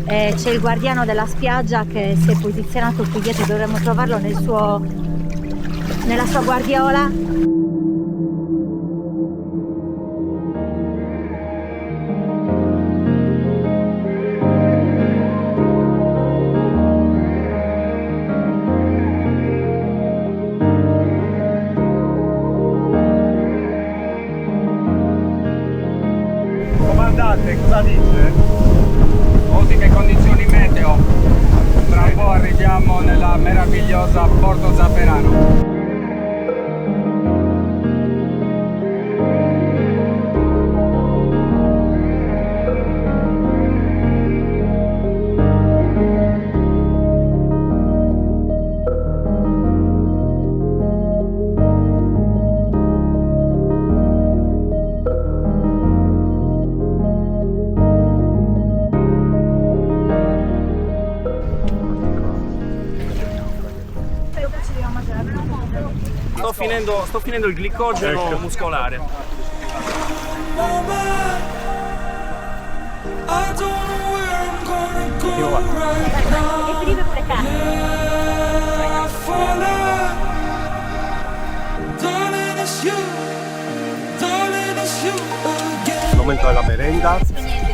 C'è il guardiano della spiaggia che si è posizionato qui dietro, dovremmo trovarlo nella sua guardiola. Comandante, cosa dice? Ottime condizioni meteo, tra un po' arriviamo nella meravigliosa Porto Zafferano. Sto finendo il glicogeno muscolare. Momento della merenda.